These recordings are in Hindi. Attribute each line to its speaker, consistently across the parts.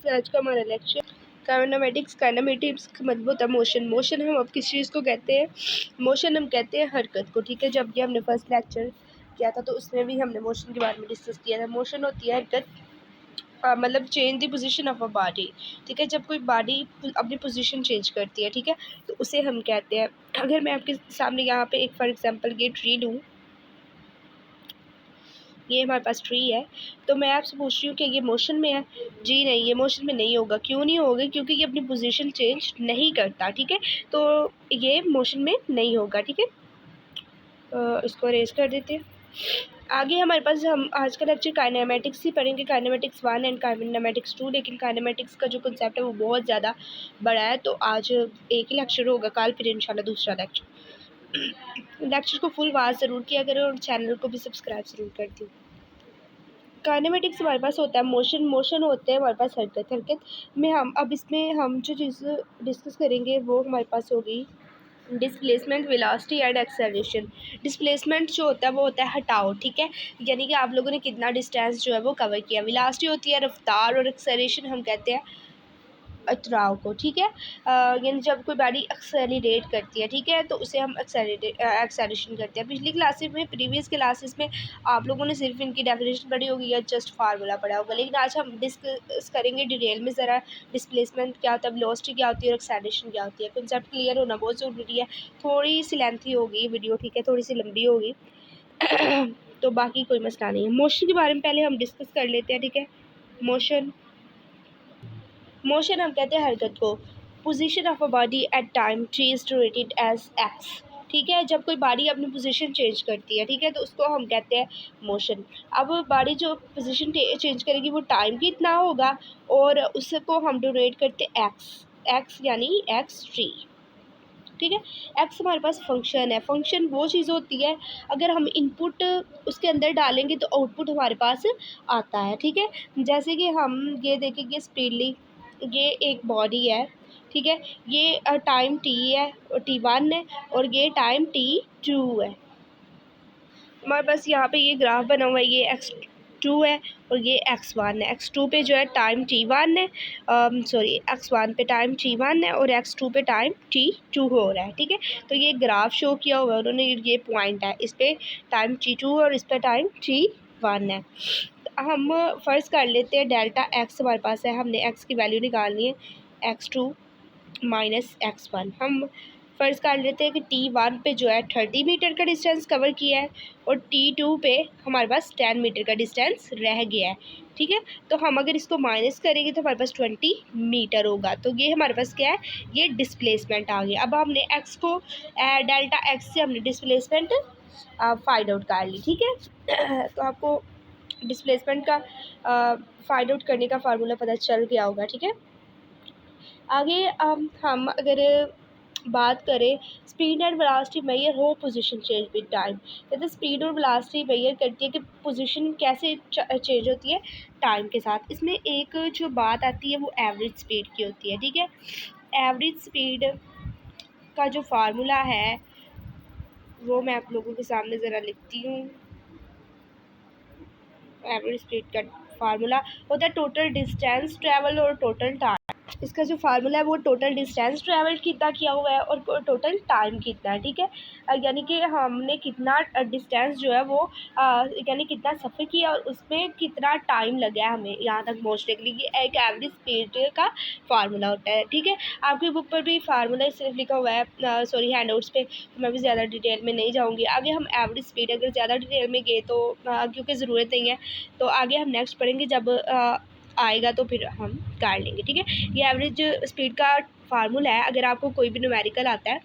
Speaker 1: काइनेमेटिक्स आज का हमारा लेक्चर। काइनेमेटिक्स का मतलब होता है मोशन। मोशन हम अब किस चीज़ को कहते हैं? मोशन हम कहते हैं हरकत को। ठीक है, जब कि हमने फर्स्ट लेक्चर किया था तो उसमें भी हमने मोशन के बारे में डिस्कस किया था। मोशन होती है हरकत, मतलब change the position of a body. ठीक है, जब कोई बॉडी अपनी पोजीशन चेंज करती है, ठीक है, तो उसे हम कहते हैं। अगर मैं आपके सामने यहाँ पे एक फॉर एग्जांपल ये ट्री लूँ, ये हमारे पास ट्री है, तो मैं आपसे पूछ रही हूँ कि ये मोशन में है? जी नहीं, ये मोशन में नहीं होगा। क्यों नहीं होगा? क्योंकि ये अपनी पोजीशन चेंज नहीं करता। ठीक है, तो ये मोशन में नहीं होगा। ठीक है, इसको अरेज कर देते हैं। आगे हमारे पास हम आज का लेक्चर काइनेमेटिक्स ही पढ़ेंगे, काइनेमेटिक्स 1 एंड काइनेमेटिक्स 2। लेकिन काइनेमेटिक्स का जो कंसेप्ट है वो बहुत ज़्यादा बड़ा है, तो आज एक ही लेक्चर होगा, कल फिर इंशाल्लाह दूसरा लेक्चर। लेक्चर को फुल वाच ज़रूर किया करें और चैनल को भी सब्सक्राइब ज़रूर कर दें। काइनेमेटिक्स हमारे पास होता है मोशन। मोशन होते हैं हमारे पास हरकत। हरकत में हम अब इसमें हम जो चीज़ डिस्कस करेंगे वो हमारे पास होगी displacement, velocity and acceleration. Displacement जो होता है वो होता है हटाओ। ठीक है, यानी कि आप लोगों ने कितना डिस्टेंस जो है वो कवर किया। वेलोसिटी होती है रफ्तार, और एक्सेलरेशन हम कहते हैं अतराव को। ठीक है, यानी जब कोई गाड़ी एक्सेलरेट करती है, ठीक है, तो उसे हम एक्सेलरेशन करते हैं। पिछली क्लासेस में, प्रीवियस क्लासेस में आप लोगों ने सिर्फ इनकी डेफिनेशन पढ़ी होगी या जस्ट फार्मूला पढ़ा होगा, लेकिन आज हम डिस्कस करेंगे डिटेल में ज़रा डिस्प्लेसमेंट क्या होता है, वेलोसिटी क्या होती है और एक्सेलरेशन क्या होती है। कॉन्सेप्ट क्लियर होना बहुत ज़रूरी है। थोड़ी सी लेंथी होगी वीडियो, ठीक है, थोड़ी सी लंबी होगी तो बाकी कोई मसला नहीं है। मोशन के बारे में पहले हम डिस्कस कर लेते हैं। ठीक है, मोशन मोशन हम कहते हैं हरकत को। Position of a body at time T is rated as X. ठीक है, जब कोई बॉडी अपनी पोजीशन चेंज करती है, ठीक है, तो उसको हम कहते हैं मोशन। अब बॉडी जो पोजीशन चेंज करेगी वो टाइम कितना होगा, और उसको हम ड्यूरेट करते हैं एक्स। एक्स यानी एक्स टी। ठीक है, एक्स हमारे पास फंक्शन है। फंक्शन वो चीज़ होती है, अगर हम इनपुट उसके अंदर डालेंगे तो आउटपुट हमारे पास आता है। ठीक है, जैसे कि हम ये देखेंगे स्पीडली, ये एक बॉडी है, ठीक है, ये टाइम टी है, T1 है, और ये टाइम T2 है। हमारे पास यहाँ पे ये ग्राफ बना हुआ है, ये x2 है और ये x1 है। x2 पे जो है टाइम T1 है, सॉरी x1 पे टाइम T1 है और x2 पे टाइम T2 हो रहा है। ठीक है, तो ये ग्राफ शो किया हुआ है उन्होंने, ये पॉइंट है, इस पर टाइम T2 और इस पर टाइम T1 है। हम फ़र्ज़ कर लेते हैं डेल्टा x हमारे पास है, हमने x की वैल्यू निकालनी है, x2 माइनस x1। हम फ़र्ज़ कर लेते हैं कि T1 पे जो है 30 मीटर का डिस्टेंस कवर किया है और T2 पे हमारे पास 10 मीटर का डिस्टेंस रह गया है। ठीक है, तो हम अगर इसको माइनस करेंगे तो हमारे पास 20 मीटर होगा। तो ये हमारे पास क्या है, ये डिस्प्लेसमेंट आ गया। अब हमने x को डेल्टा x से हमने डिस्प्लेसमेंट फाइंड आउट कर ली। ठीक है तो आपको डिस्प्लेसमेंट का फाइंड आउट करने का फार्मूला पता चल गया होगा। ठीक है, आगे हम अगर बात करें स्पीड एंड वेलोसिटी मेजर हो पोजीशन चेंज विद टाइम। कहते स्पीड और वेलोसिटी मेजर करती है कि पोजीशन कैसे चेंज होती है टाइम के साथ। इसमें एक जो बात आती है वो एवरेज स्पीड की होती है। ठीक है, एवरेज स्पीड का जो फार्मूला है वो मैं आप लोगों के सामने ज़रा लिखती हूँ। एवरेज स्पीड का फार्मूला होता है टोटल डिस्टेंस ट्रैवल और टोटल टाइम। इसका जो फार्मूला है वो टोटल डिस्टेंस ट्रैवल कितना किया हुआ है और टोटल टाइम कितना है। ठीक है, यानी कि हमने कितना डिस्टेंस जो है वो यानी कितना सफ़र किया और उसमें कितना टाइम लगा है हमें यहाँ तक पहुँचने के लिए, ये एक एवरेज स्पीड का फार्मूला होता है। ठीक है, आपकी बुक पर भी फार्मूला सिर्फ लिखा हुआ है, सॉरी हैंडआउट्स पे, तो मैं भी ज़्यादा डिटेल में नहीं जाऊँगी। आगे हम एवरेज स्पीड अगर ज़्यादा डिटेल में गए तो क्योंकि ज़रूरत नहीं है, तो आगे हम नेक्स्ट पढ़ेंगे जब आएगा तो फिर हम कर लेंगे। ठीक है, ये एवरेज स्पीड का फार्मूला है। अगर आपको कोई भी न्यूमेरिकल आता है,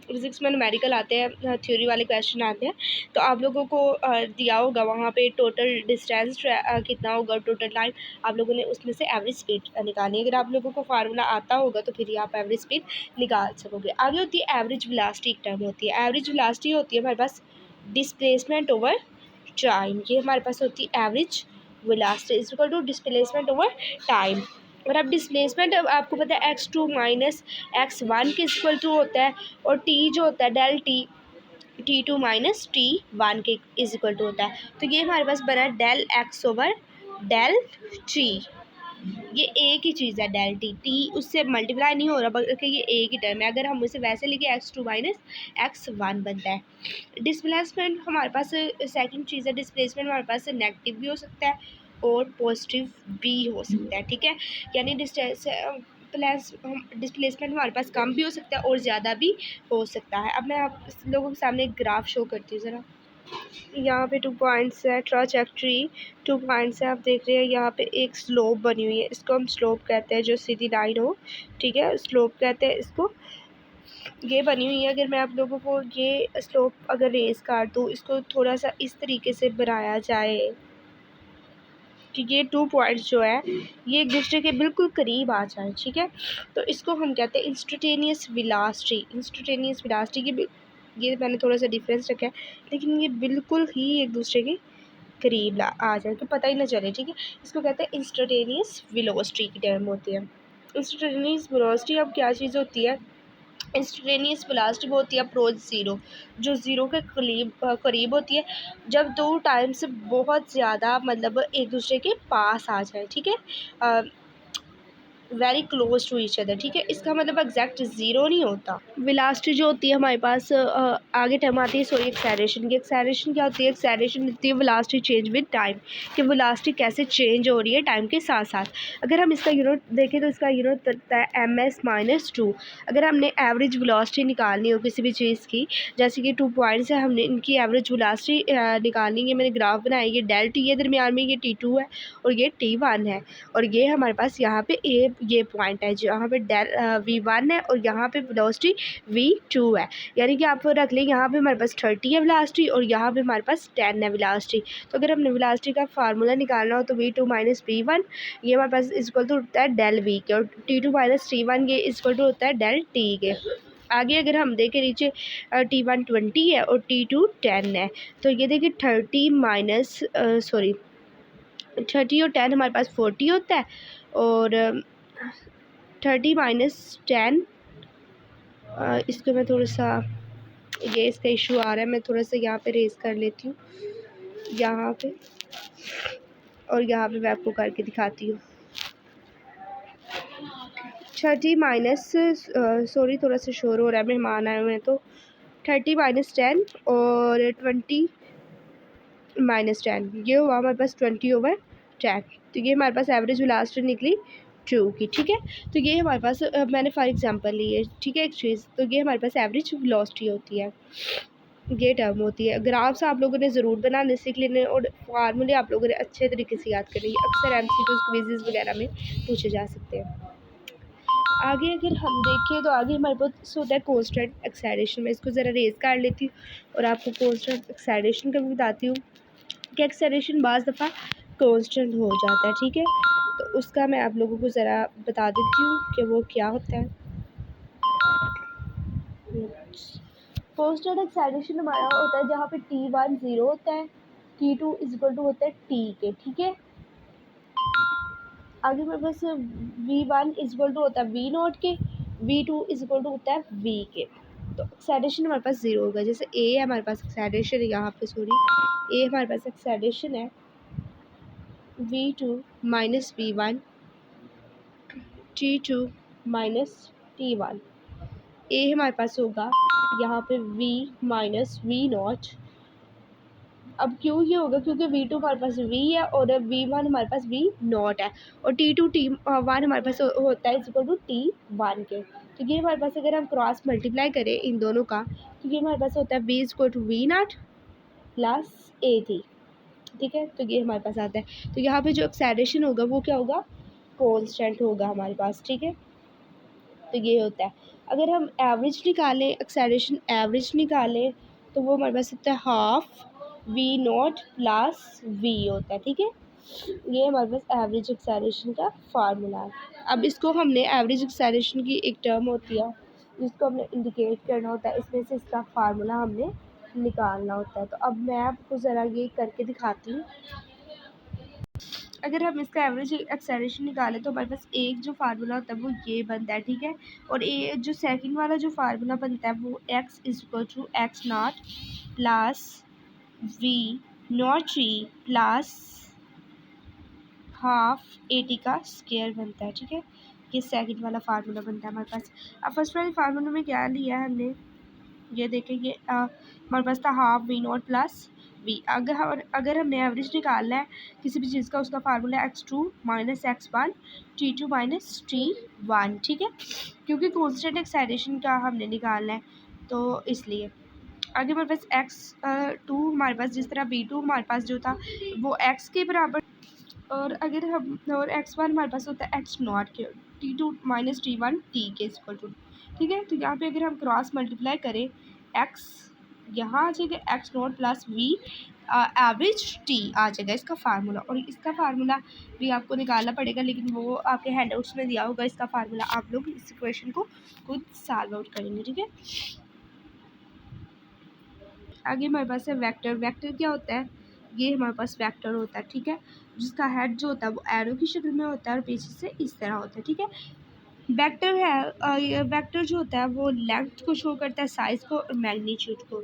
Speaker 1: फिजिक्स में न्यूमेरिकल आते हैं, थ्योरी वाले क्वेश्चन आते हैं, तो आप लोगों को दिया होगा वहाँ पे टोटल डिस्टेंस कितना होगा, टोटल टाइम, आप लोगों ने उसमें से एवरेज स्पीड निकालनी है। अगर आप लोगों को फार्मूला आता होगा तो फिर आप एवरेज स्पीड निकाल सकोगे। आगे होती है एवरेज वेलोसिटी, एक टर्म होती है। एवरेज वेलोसिटी होती है हमारे पास डिस्प्लेसमेंट ओवर टाइम। ये हमारे पास होती है average velocity is equal to displacement over time. और अब डिस्प्लेसमेंट आपको पता है x2 माइनस x1 के इक्वल टू होता है, और t जो होता है डेल T2 माइनस T1 के इज इक्वल टू होता है। तो ये हमारे पास बना है del x over del t। ये एक ही चीज़ है डेल टी, टी उससे मल्टीप्लाई नहीं हो रहा बल्कि ये एक ही टर्म है। अगर हम उसे वैसे लिखे x2 माइनस x1 बनता है। डिस्प्लेसमेंट हमारे पास सेकंड चीज़ है, डिस्प्लेसमेंट हमारे पास नेगेटिव भी हो सकता है और पॉजिटिव भी हो सकता है, ठीक है। यानी डिस्प्लेसमेंट हमारे पास कम भी हो सकता है और ज़्यादा भी हो सकता है। अब मैं आप लोगों के सामने एक ग्राफ शो करती हूँ ज़रा। यहाँ पे 2 पॉइंट्स है, ट्राजेक्टरी 2 पॉइंट्स है, आप देख रहे हैं यहाँ पे एक स्लोप बनी हुई है, इसको हम स्लोप कहते हैं, जो सीधी लाइन हो, ठीक है, स्लोप कहते हैं इसको। ये बनी हुई है, अगर मैं आप लोगों को ये स्लोप अगर रेस कर दूँ, इसको थोड़ा सा इस तरीके से बनाया जाए कि ये 2 पॉइंट्स जो है ये एक दूसरे के बिल्कुल करीब आ जाए, ठीक है। तो इसको हम कहते हैं इंस्टेंटेनियस वेलोसिटी। इंस्टेंटेनियस वेलोसिटी ये मैंने थोड़ा सा डिफरेंस रखा है, लेकिन ये बिल्कुल ही एक दूसरे के करीब आ जाए तो पता ही ना चले, ठीक है। इसको कहते हैं इंस्टेंटेनियस वेलोसिटी की टर्म होती है। इंस्टेंटेनियस वेलोसिटी अब क्या चीज़ होती है? इंस्टेंटेनियस वेलोसिटी वो होती है अप्रोच ज़ीरो, जो ज़ीरो के करीब होती है, जब दो टाइम्स बहुत ज़्यादा मतलब एक दूसरे के पास आ जाए, ठीक है, very close to each other, ठीक है। इसका मतलब एग्जैक्ट ज़ीरो नहीं होता। वेलोसिटी जो होती है हमारे पास आगे टर्म आती है सॉरी एक्सेलरेशन की। एक्सेलरेशन क्या होती है? एक्सेलरेशन होती है वेलोसिटी चेंज विद टाइम, कि वेलोसिटी कैसे चेंज हो रही है टाइम के साथ साथ। अगर हम इसका यूनिट देखें तो इसका यूनिट होता है ms-2। अगर हमने एवरेज वेलोसिटी निकालनी हो किसी भी चीज़ की, जैसे कि 2 पॉइंट्स है, हमने इनकी एवरेज वेलोसिटी निकालनी है, मैंने ग्राफ बनाया, ये डेल टी है दरमियान में, ये t2 है और ये t1 है, और ये हमारे पास यहाँ पे ये पॉइंट है जहाँ पे डेल v1 है और यहाँ पे वेलोसिटी v2 है। यानी कि आप रख लें यहाँ पे हमारे पास 30 है वेलोसिटी और यहाँ पे हमारे पास 10 है वेलोसिटी। तो अगर हमने वेलोसिटी का फार्मूला निकालना हो तो v2 माइनस v1 ये हमारे पास इक्वल टू होता है डेल v के, और t2 माइनस t1 ये इक्वल टू होता है डेल t के। आगे अगर हम देखें नीचे t1 20 है और t2 10 है, तो ये देखिए 30 माइनस 30 और 10 हमारे पास 40 होता है, और 30 माइनस 10 इसको मैं थोड़ा सा ये इसका इशू आ रहा है, मैं थोड़ा सा यहाँ पे रेस कर लेती हूँ यहाँ पे, और यहाँ पे मैं आपको करके दिखाती हूँ। 30 माइनस सॉरी थोड़ा सा शोर हो रहा है, मेहमान आए हुए हैं, तो 30 माइनस 10 और 20 माइनस 10 ये हुआ हमारे पास 20/10। तो ये हमारे पास एवरेज वेलोसिटी निकली 2 की, ठीक है। तो ये हमारे पास मैंने फॉर एग्जांपल ली है, ठीक है, एक चीज़, तो ये हमारे पास एवरेज वेलोसिटी होती है, ये टर्म होती है। ग्राफ्स आप लोगों ने ज़रूर बनाने सीख लेने और फार्मूले आप लोगों ने अच्छे तरीके से याद करने, अक्सर MCQs क्विज़ेस वगैरह में पूछे जा सकते हैं। आगे अगर हम देखें तो आगे हमारे पास होता है कांस्टेंट एक्सेलरेशन। मैं इसको ज़रा रेज कर लेती हूँ और आपको कांस्टेंट एक्सेलरेशन का भी बताती हूँ कि एक्सेलरेशन बाज़ दफ़ा कांस्टेंट हो जाता है, ठीक है। तो उसका मैं आप लोगों को ज़रा बता देती हूँ कि वो क्या होता है। कांस्टेंट एक्सेलरेशन हमारा होता है जहाँ पे t1 0 होता है, t2 इक्वल टू होता है t के, ठीक है। आगे मेरे पास v1 इक्वल टू होता है v0 के, v2 इक्वल टू होता है v के। तो एक्सेलरेशन हमारे पास 0 होगा। जैसे a है हमारे पास एक्सेलरेशन है, यहाँ पे सॉरी a हमारे पास एक्सेलरेशन है v2 minus v1 t2 minus t1। a हमारे पास होगा यहाँ पे v माइनस v0। अब क्यों ये होगा? क्योंकि v2 हमारे पास v है और v1 हमारे पास v0 है, और t2 t1 हमारे पास होता है इक्वल टू t1 के। तो ये हमारे पास अगर हम क्रॉस मल्टीप्लाई करें इन दोनों का, तो ये हमारे पास होता है v equal to v0 plus a3, ठीक है। तो ये हमारे पास आता है। तो यहाँ पे जो एक्सेलरेशन होगा वो क्या होगा? कॉन्स्टेंट होगा हमारे पास, ठीक है। तो ये होता है। अगर हम एवरेज निकालें, एक्सेलरेशन एवरेज निकालें, तो वो हमारे पास होता है हाफ v0 प्लस v होता है, ठीक है। ये हमारे पास एवरेज एक्सेलरेशन का फार्मूला है। अब इसको हमने एवरेज एक्सेलरेशन की एक टर्म होती है जिसको हमने इंडिकेट करना होता है, इसमें से इसका फार्मूला हमने निकालना होता है। तो अब मैं आपको ज़रा ये करके दिखाती हूँ। अगर हम इसका एवरेज एक्सेलरेशन निकालें तो हमारे पास एक जो फार्मूला होता है वो ये बनता है, ठीक है। और ये जो सेकंड वाला जो फार्मूला बनता है वो x equal to x0 plus v not g plus half 80 का स्क्वायर बनता है, ठीक है। ये सेकंड वाला फार्मूला बनता है हमारे पास। अब फर्स्ट वाले फार्मूला में क्या लिया है हमने, ये देखें, ये हमारे पास था half V not plus V. अगर हमने एवरेज निकालना है किसी भी चीज़ का, उसका formula x2 minus x1 t2 minus t1, ठीक है, क्योंकि कॉन्स्टेंट एक्साइटेशन का हमने निकालना है, तो इसलिए आगे हमारे पास x2 हमारे पास, जिस तरह v2 हमारे पास जो था वो x के बराबर, और अगर हम और x1 हमारे पास होता है x नॉट के t2 माइनस t1 t के इक्वल टू, ठीक है। तो यहाँ पे अगर हम क्रॉस मल्टीप्लाई करें x, यहाँ आ जाएगा x not plus V average t आ जाएगा इसका फार्मूला। और इसका फार्मूला भी आपको निकालना पड़ेगा, लेकिन वो आपके हैंडआउट्स में दिया होगा इसका फार्मूला, आप लोग इस इक्वेशन को खुद सॉल्व आउट करेंगे, ठीक है। आगे हमारे पास है वेक्टर। वेक्टर क्या होता है, ये हमारे पास वेक्टर होता है, ठीक है, जिसका हेड जो होता है वो एरो की शक्ल में होता है और पीछे से इस तरह होता है, ठीक है। वेक्टर है, ये वेक्टर जो होता है वो लेंथ को शो करता है, साइज को और मैग्नीट्यूड को।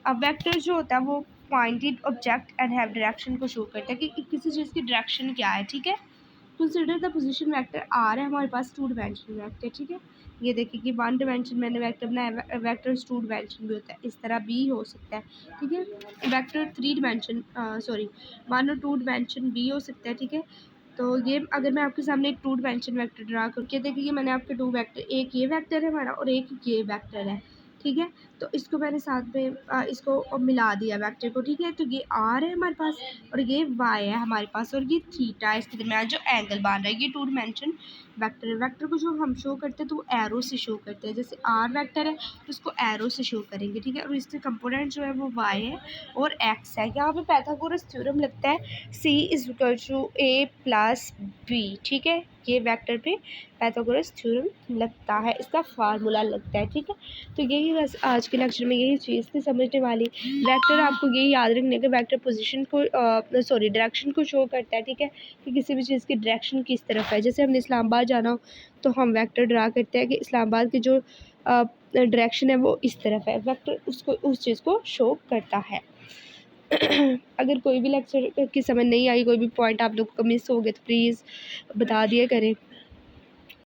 Speaker 1: अब वेक्टर जो होता है वो pointed object and have direction को शो करता है कि किसी चीज़ की डायरेक्शन क्या है, ठीक है। Consider the position vector R है हमारे पास 2 डिमेंशनल वेक्टर, ठीक है। ये देखिए कि 1 डिमेंशन मैंने वेक्टर बनाया, वेक्टर 2 डिमेंशन भी होता है, इस तरह भी हो सकता है, ठीक है। वेक्टर 3 डिमेंशन 1 और 2 डिमेंशन भी हो सकता है, ठीक है। तो ये अगर मैं आपके सामने एक 2 डिमेंशन वेक्टर ड्रा करके देखिए, मैंने आपके 2 वेक्टर, एक ये वेक्टर है हमारा और एक ये वेक्टर है, ठीक है। तो इसको मैंने साथ में इसको मिला दिया वेक्टर को, ठीक है। तो ये आर है हमारे पास और ये वाई है हमारे पास और ये थीटा है, इसके दरमियान जो एंगल बन रहा है, ये 2 डिमेंशन वेक्टर है। वेक्टर को जो हम शो करते हैं तो वो एरो से शो करते हैं, जैसे आर वेक्टर है तो उसको एरो से शो करेंगे, ठीक है। और इसके कंपोनेंट जो है वो वाई है और एक्स है। यहाँ पे पाइथागोरस थ्योरम लगता है C is equal to A plus B, ठीक है। ये वेक्टर पे पाइथागोरस थ्योरम लगता है, इसका फार्मूला लगता है, ठीक है। तो यही बस आज के लेक्चर में यही चीज़ थी समझने वाली। वेक्टर आपको यही याद रखने का, वेक्टर पोजीशन को डायरेक्शन को शो करता है, ठीक है, कि किसी भी चीज़ की डायरेक्शन किस तरफ है। जैसे हमने इस्लामाबाद जाना हो तो हम वेक्टर ड्रा करते हैं कि इस्लामाबाद की जो डायरेक्शन है वो इस तरफ है, वेक्टर उसको उस चीज़ को शो करता है। अगर कोई भी लेक्चर की समझ नहीं आई, कोई भी पॉइंट आप लोग को मिस हो गए तो प्लीज़ बता दिया करें।